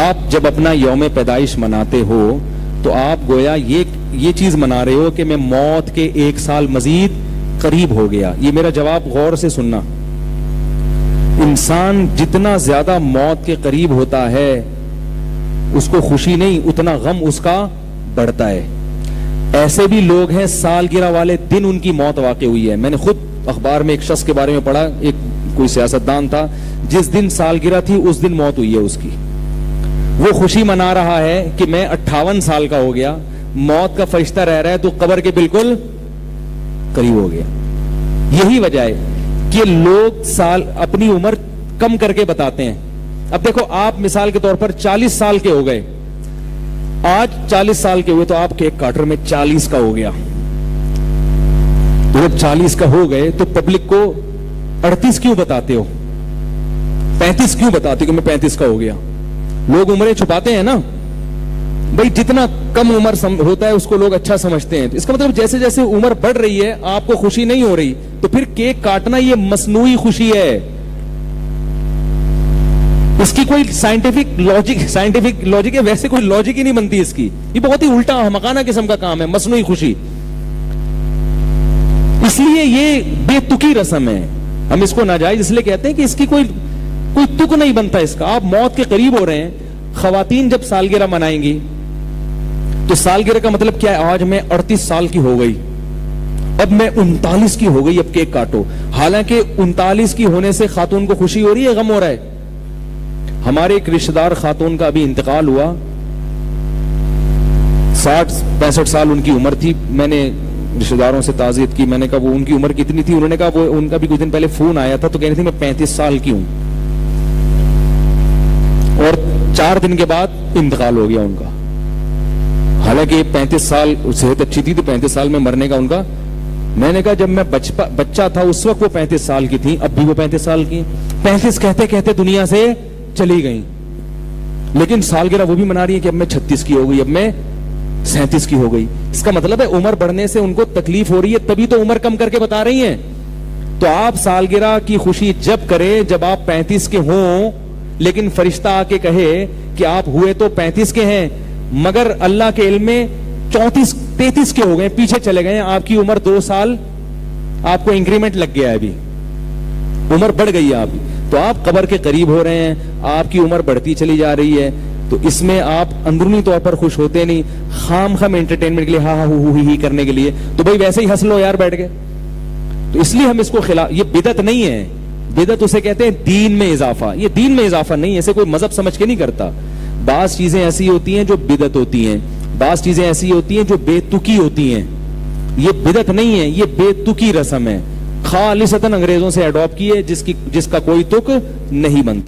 आप जब अपना यौम पैदाइश मनाते हो तो आप गोया ये चीज मना रहे हो कि मैं मौत के 1 साल मजीद करीब हो गया। ये मेरा जवाब गौर से सुनना। इंसान जितना ज्यादा मौत के करीब होता है उसको खुशी नहीं, उतना गम उसका बढ़ता है। ऐसे भी लोग हैं सालगिरह वाले दिन उनकी मौत वाक़ई हुई है। मैंने खुद अखबार में एक शख्स के बारे में पढ़ा, एक कोई सियासतदान था, जिस दिन सालगिरह थी उस दिन मौत हुई है उसकी। वो खुशी मना रहा है कि मैं 58 साल का हो गया, मौत का फरिश्ता रह रहा है तो कब्र के बिल्कुल करीब हो गया। यही वजह है कि लोग अपनी उम्र कम करके बताते हैं। अब देखो, आप मिसाल के तौर पर 40 साल के हो गए, आज 40 साल के हुए तो आप केक काटर में 40 का हो गया। तो जब 40 का हो गए तो पब्लिक को 38 क्यों बताते हो, 35 क्यों बताते हो कि मैं 35 का हो गया? लोग उम्रें छुपाते हैं ना भाई, जितना कम उम्र होता है उसको लोग अच्छा समझते हैं। इसका मतलब जैसे जैसे उम्र बढ़ रही है आपको खुशी नहीं हो रही, तो फिर केक काटना ये मसनूई खुशी है। इसकी कोई साइंटिफिक लॉजिक है, वैसे कोई लॉजिक ही नहीं बनती इसकी। ये बहुत ही उल्टा हमकाना किस्म का काम है, मसनूई खुशी। इसलिए ये बेतुकी रस्म है, हम इसको नाजायज इसलिए कहते हैं कि इसकी कोई तुक नहीं बनता इसका। आप मौत के करीब हो रहे हैं। खवातीन जब सालगिरह मनाएंगी तो सालगिरह का मतलब क्या है? आज मैं 38 साल की हो गई, अब मैं 39 की हो गई, अब केक काटो। हालांकि 39 की होने से खातून को खुशी हो रही है, गम हो रहा है। हमारे एक रिश्तेदार खातून का अभी इंतकाल हुआ, 60-65 साल उनकी उम्र थी। मैंने रिश्तेदारों से ताज़ियत की, मैंने कहा वो उनकी उम्र कितनी थी? उन्होंने कहा वो उनका भी कुछ दिन पहले फोन आया था तो कह रही थी मैं 35 साल की हूं, और 4 दिन के बाद इंतकाल हो गया उनका। हालांकि 35 साल सेहत अच्छी थी तो 35 साल में मरने का उनका। मैंने कहा जब मैं बच्चा था उस वक्त वो 35 साल की थी, अब भी वो 35 साल की। 35 कहते कहते दुनिया से चली गई, लेकिन सालगिरह वो भी मना रही है कि अब मैं 36 की हो गई, अब मैं 37 की हो गई। इसका मतलब है उम्र बढ़ने से उनको तकलीफ हो रही है, तभी तो उम्र कम करके बता रही हैं। तो आप सालगिरह की खुशी जब करें जब आप 35 के हों, लेकिन फरिश्ता आके कहे कि आप हुए तो 35 के हैं मगर अल्लाह के इल्म में 34-33 के हो गए, पीछे चले गए, आपकी उम्र 2 साल आपको इंक्रीमेंट लग गया है, अभी उम्र बढ़ गई है आपकी, तो आप कब्र के करीब हो रहे हैं, आपकी उम्र बढ़ती चली जा रही है। तो इसमें आप अंदरूनी तौर पर खुश होते नहीं, खाम एंटरटेनमेंट के लिए हा हु ही करने के लिए, तो भाई वैसे ही हंस लो यार बैठ के। तो इसलिए हम इसको खिलाफ, ये बिदत नहीं है, बिदत उसे कहते हैं दीन में इजाफा। ये दीन में इजाफा नहीं है, ऐसे कोई मजहब समझ के नहीं करता। बाज चीजें ऐसी होती हैं जो बिदत होती हैं, बाज चीजें ऐसी होती हैं जो बेतुकी होती हैं। ये बिदत नहीं है, ये बेतुकी रस्म है, खालिसतन अंग्रेजों से अडॉप्ट की है, जिसका कोई तुक नहीं बनता।